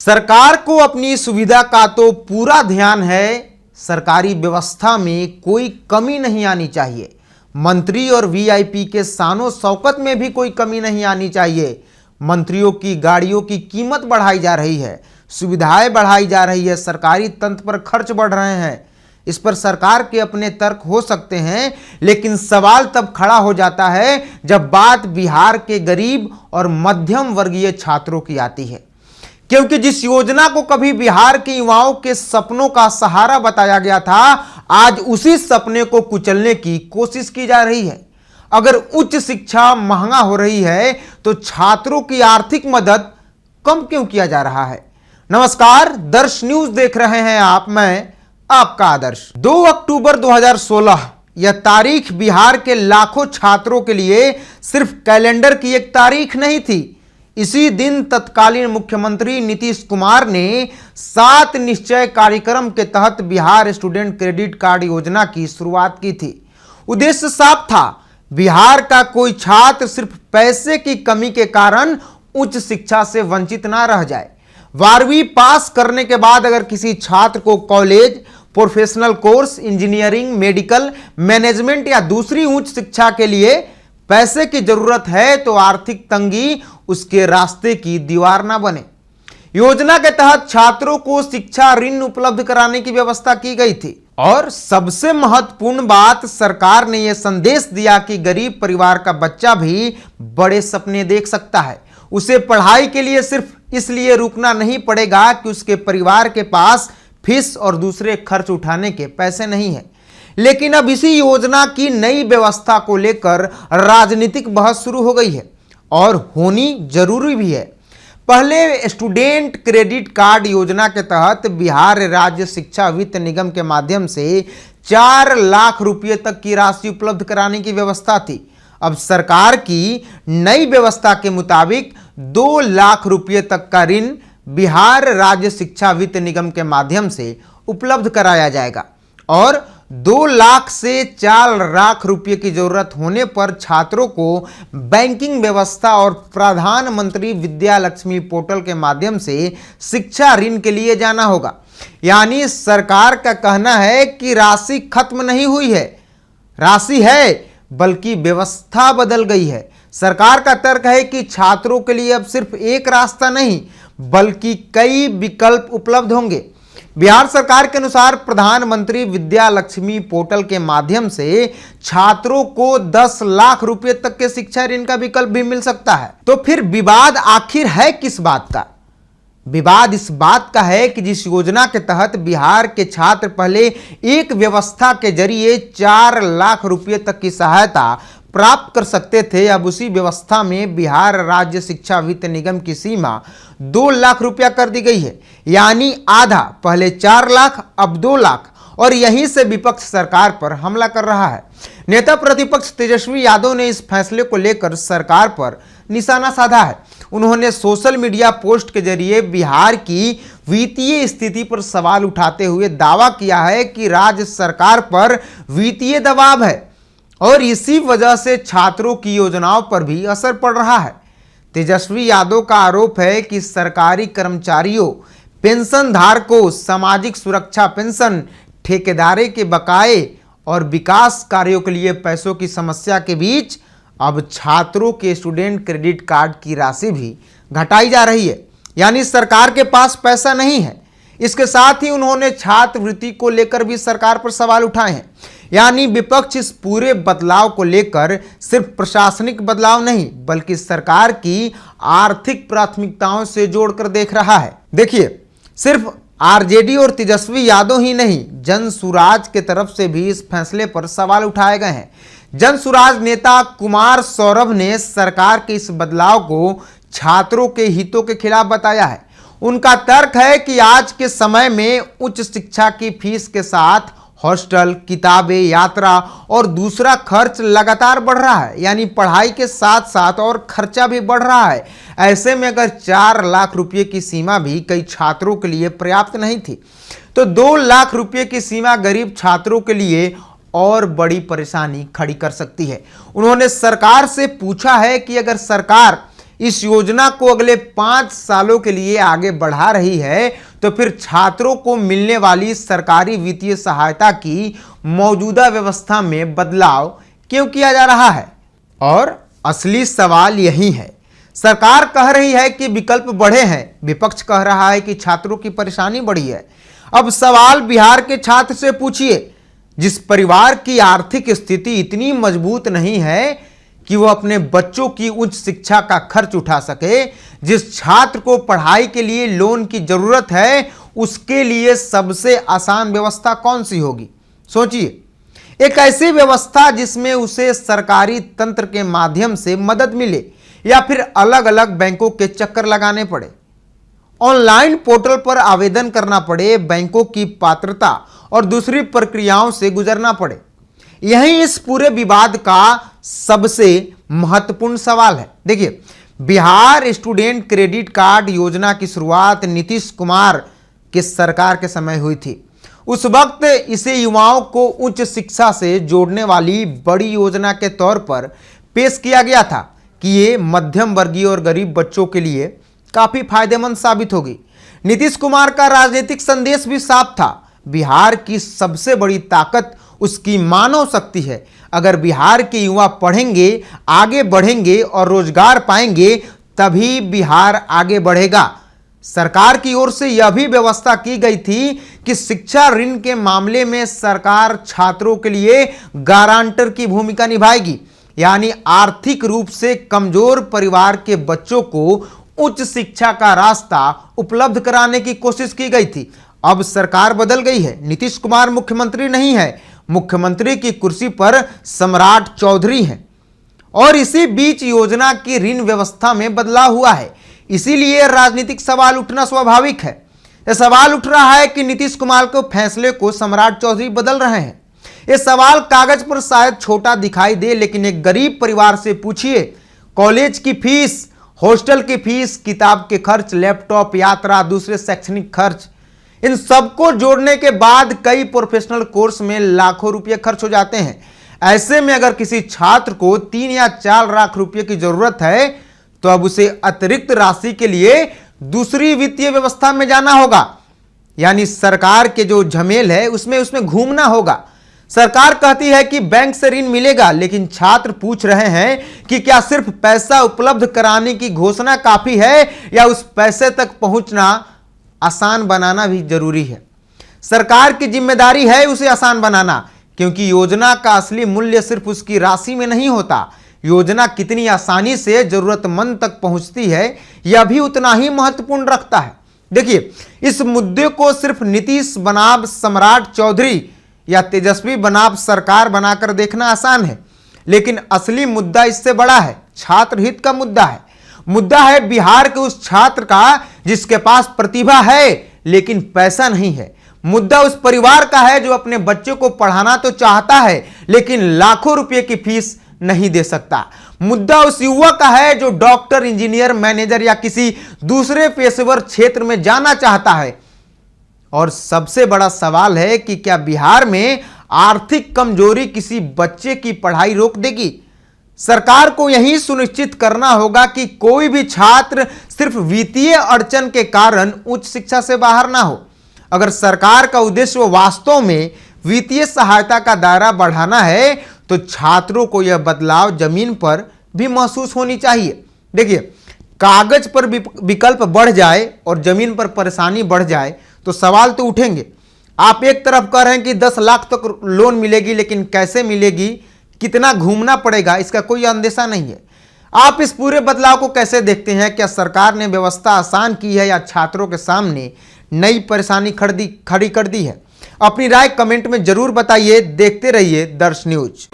सरकार को अपनी सुविधा का तो पूरा ध्यान है, सरकारी व्यवस्था में कोई कमी नहीं आनी चाहिए। मंत्री और वीआईपी के शानो शौकत में भी कोई कमी नहीं आनी चाहिए। मंत्रियों की गाड़ियों की कीमत बढ़ाई जा रही है, सुविधाएं बढ़ाई जा रही है, सरकारी तंत्र पर खर्च बढ़ रहे हैं। इस पर सरकार के अपने तर्क हो सकते हैं, लेकिन सवाल तब खड़ा हो जाता है जब बात बिहार के गरीब और मध्यम वर्गीय छात्रों की आती है, क्योंकि जिस योजना को कभी बिहार के युवाओं के सपनों का सहारा बताया गया था, आज उसी सपने को कुचलने की कोशिश की जा रही है। अगर उच्च शिक्षा महंगा हो रही है तो छात्रों की आर्थिक मदद कम क्यों किया जा रहा है? नमस्कार, दर्श न्यूज देख रहे हैं आप, मैं आपका आदर्श। 2 अक्टूबर 2016 यह तारीख बिहार के लाखों छात्रों के लिए सिर्फ कैलेंडर की एक तारीख नहीं थी। इसी दिन तत्कालीन मुख्यमंत्री नीतीश कुमार ने 7 निश्चय कार्यक्रम के तहत बिहार स्टूडेंट क्रेडिट कार्ड योजना की शुरुआत की थी। उद्देश्य साफ था, बिहार का कोई छात्र सिर्फ पैसे की कमी के कारण उच्च शिक्षा से वंचित ना रह जाए। 12वीं पास करने के बाद अगर किसी छात्र को college, professional course, engineering, medical, management या दूसरी उच्च शिक्षा के लिए पैसे की जरूरत है तो आर्थिक तंगी उसके रास्ते की दीवार ना बने। योजना के तहत छात्रों को शिक्षा ऋण उपलब्ध कराने की व्यवस्था की गई थी और सबसे महत्वपूर्ण बात, सरकार ने यह संदेश दिया कि गरीब परिवार का बच्चा भी बड़े सपने देख सकता है। उसे पढ़ाई के लिए सिर्फ इसलिए रुकना नहीं पड़ेगा कि उसके परिवार के पास फीस और दूसरे खर्च उठाने के पैसे नहीं है। लेकिन अब इसी योजना की नई व्यवस्था को लेकर राजनीतिक बहस शुरू हो गई है और होनी जरूरी भी है। पहले स्टूडेंट क्रेडिट कार्ड योजना के तहत बिहार राज्य शिक्षा वित्त निगम के माध्यम से 4 लाख रुपए तक की राशि उपलब्ध कराने की व्यवस्था थी। अब सरकार की नई व्यवस्था के मुताबिक 2 लाख रुपए तक का ऋण बिहार राज्य शिक्षा वित्त निगम के माध्यम से उपलब्ध कराया जाएगा और 2 लाख से 4 लाख रुपए की जरूरत होने पर छात्रों को बैंकिंग व्यवस्था और प्रधानमंत्री विद्या लक्ष्मी पोर्टल के माध्यम से शिक्षा ऋण के लिए जाना होगा। यानी सरकार का कहना है कि राशि खत्म नहीं हुई है, राशि है, बल्कि व्यवस्था बदल गई है। सरकार का तर्क है कि छात्रों के लिए अब सिर्फ एक रास्ता नहीं बल्कि कई विकल्प उपलब्ध होंगे। बिहार सरकार के अनुसार प्रधानमंत्री विद्या लक्ष्मी पोर्टल के माध्यम से छात्रों को 10 लाख रुपए तक के शिक्षा ऋण का विकल्प भी मिल सकता है। तो फिर विवाद आखिर है किस बात का? विवाद इस बात का है कि जिस योजना के तहत बिहार के छात्र पहले एक व्यवस्था के जरिए 4 लाख रुपए तक की सहायता प्राप्त कर सकते थे, अब उसी व्यवस्था में बिहार राज्य शिक्षा वित्त निगम की सीमा 2 लाख रुपया कर दी गई है। यानी आधा, पहले 4 लाख अब 2 लाख। और यहीं से विपक्ष सरकार पर हमला कर रहा है। नेता प्रतिपक्ष तेजस्वी यादव ने इस फैसले को लेकर सरकार पर निशाना साधा है। उन्होंने सोशल मीडिया पोस्ट के जरिए बिहार की वित्तीय स्थिति पर सवाल उठाते हुए दावा किया है कि राज्य सरकार पर वित्तीय दबाव है और इसी वजह से छात्रों की योजनाओं पर भी असर पड़ रहा है। तेजस्वी यादव का आरोप है कि सरकारी कर्मचारियों, पेंशन धारकों, सामाजिक सुरक्षा पेंशन, ठेकेदारी के बकाये और विकास कार्यों के लिए पैसों की समस्या के बीच अब छात्रों के स्टूडेंट क्रेडिट कार्ड की राशि भी घटाई जा रही है। यानी सरकार के पास पैसा नहीं है। इसके साथ ही उन्होंने छात्रवृत्ति को लेकर भी सरकार पर सवाल उठाए हैं। यानी विपक्ष इस पूरे बदलाव को लेकर सिर्फ प्रशासनिक बदलाव नहीं बल्कि सरकार की आर्थिक प्राथमिकताओं से जोड़कर देख रहा है। देखिए, सिर्फ आरजेडी और तेजस्वी यादव ही नहीं, जनसुराज के तरफ से भी इस फैसले पर सवाल उठाए गए हैं। जनसुराज नेता कुमार सौरभ ने सरकार के इस बदलाव को छात्रों के हितों के खिलाफ बताया है। उनका तर्क है कि आज के समय में उच्च शिक्षा की फीस के साथ हॉस्टल, किताबें, यात्रा और दूसरा खर्च लगातार बढ़ रहा है। यानी पढ़ाई के साथ साथ और खर्चा भी बढ़ रहा है। ऐसे में अगर 4 लाख रुपए की सीमा भी कई छात्रों के लिए पर्याप्त नहीं थी तो 2 लाख रुपए की सीमा गरीब छात्रों के लिए और बड़ी परेशानी खड़ी कर सकती है। उन्होंने सरकार से पूछा है कि अगर सरकार इस योजना को अगले 5 सालों के लिए आगे बढ़ा रही है, तो फिर छात्रों को मिलने वाली सरकारी वित्तीय सहायता की मौजूदा व्यवस्था में बदलाव क्यों किया जा रहा है? और असली सवाल यही है। सरकार कह रही है कि विकल्प बढ़े हैं, विपक्ष कह रहा है कि छात्रों की परेशानी बढ़ी है। अब सवाल बिहार के छात्र से पूछिए, जिस परिवार की आर्थिक स्थिति इतनी मजबूत नहीं है कि वो अपने बच्चों की उच्च शिक्षा का खर्च उठा सके, जिस छात्र को पढ़ाई के लिए लोन की जरूरत है, उसके लिए सबसे आसान व्यवस्था कौन सी होगी? सोचिए, एक ऐसी व्यवस्था जिसमें उसे सरकारी तंत्र के माध्यम से मदद मिले या फिर अलग अलग बैंकों के चक्कर लगाने पड़े, ऑनलाइन पोर्टल पर आवेदन करना पड़े, बैंकों की पात्रता और दूसरी प्रक्रियाओं से गुजरना पड़े। यही इस पूरे विवाद का सबसे महत्वपूर्ण सवाल है। देखिए, बिहार स्टूडेंट क्रेडिट कार्ड योजना की शुरुआत नीतीश कुमार की सरकार के समय हुई थी। उस वक्त इसे युवाओं को उच्च शिक्षा से जोड़ने वाली बड़ी योजना के तौर पर पेश किया गया था कि ये मध्यम वर्गीय और गरीब बच्चों के लिए काफी फायदेमंद साबित होगी। नीतीश कुमार का राजनीतिक संदेश भी साफ था। बिहार की सबसे बड़ी ताकत उसकी मानव शक्ति है। अगर बिहार के युवा पढ़ेंगे, आगे बढ़ेंगे और रोजगार पाएंगे, तभी बिहार आगे बढ़ेगा। सरकार की ओर से यह भी व्यवस्था की गई थी कि शिक्षा ऋण के मामले में सरकार छात्रों के लिए गारंटर की भूमिका निभाएगी, यानी आर्थिक रूप से कमजोर परिवार के बच्चों को उच्च शिक्षा का रास्ता उपलब्ध कराने की कोशिश की गई थी। अब सरकार बदल गई है। नीतीश कुमार मुख्यमंत्री नहीं है, मुख्यमंत्री की कुर्सी पर सम्राट चौधरी हैं। और इसी बीच योजना की ऋण व्यवस्था में बदलाव हुआ है। इसीलिए राजनीतिक सवाल उठना स्वाभाविक है। यह सवाल उठ रहा है कि नीतीश कुमार के फैसले को सम्राट चौधरी बदल रहे हैं। यह सवाल कागज पर शायद छोटा दिखाई दे, लेकिन एक गरीब परिवार से पूछिए, कॉलेज की फीस, हॉस्टल की फीस, किताब के खर्च, लैपटॉप, यात्रा, दूसरे शैक्षणिक खर्च, इन सबको जोड़ने के बाद कई प्रोफेशनल कोर्स में लाखों रुपए खर्च हो जाते हैं। ऐसे में अगर किसी छात्र को 3 या 4 लाख रुपए की जरूरत है, तो अब उसे अतिरिक्त राशि के लिए दूसरी वित्तीय व्यवस्था में जाना होगा, यानी सरकार के जो झमेल है उसमें घूमना होगा। सरकार कहती है कि बैंक से ऋण मिलेगा, लेकिन छात्र पूछ रहे हैं कि क्या सिर्फ पैसा उपलब्ध कराने की घोषणा काफी है या उस पैसे तक पहुंचना आसान बनाना भी जरूरी है। सरकार की जिम्मेदारी है उसे आसान बनाना, क्योंकि योजना का असली मूल्य सिर्फ उसकी राशि में नहीं होता। योजना कितनी आसानी से जरूरतमंद तक पहुंचती है, यह भी उतना ही महत्वपूर्ण रखता है। देखिए, इस मुद्दे को सिर्फ नीतीश बनाम सम्राट चौधरी या तेजस्वी बनाम सरकार बनाकर देखना आसान है, लेकिन असली मुद्दा इससे बड़ा है। छात्र हित का मुद्दा है। मुद्दा है बिहार के उस छात्र का जिसके पास प्रतिभा है लेकिन पैसा नहीं है। मुद्दा उस परिवार का है जो अपने बच्चे को पढ़ाना तो चाहता है, लेकिन लाखों रुपए की फीस नहीं दे सकता। मुद्दा उस युवक का है जो डॉक्टर, इंजीनियर, मैनेजर या किसी दूसरे पेशेवर क्षेत्र में जाना चाहता है। और सबसे बड़ा सवाल है कि क्या बिहार में आर्थिक कमजोरी किसी बच्चे की पढ़ाई रोक देगी? सरकार को यही सुनिश्चित करना होगा कि कोई भी छात्र सिर्फ वित्तीय अड़चन के कारण उच्च शिक्षा से बाहर ना हो। अगर सरकार का उद्देश्य वास्तव में वित्तीय सहायता का दायरा बढ़ाना है, तो छात्रों को यह बदलाव जमीन पर भी महसूस होनी चाहिए। देखिए, कागज पर विकल्प बढ़ जाए और जमीन पर परेशानी बढ़ जाए तो सवाल तो उठेंगे। आप एक तरफ कह रहे हैं कि 10 लाख तक लोन मिलेगी, लेकिन कैसे मिलेगी, कितना घूमना पड़ेगा, इसका कोई अंदेशा नहीं है। आप इस पूरे बदलाव को कैसे देखते हैं? क्या सरकार ने व्यवस्था आसान की है या छात्रों के सामने नई परेशानी खड़ी कर दी है? अपनी राय कमेंट में जरूर बताइए। देखते रहिए दर्श न्यूज।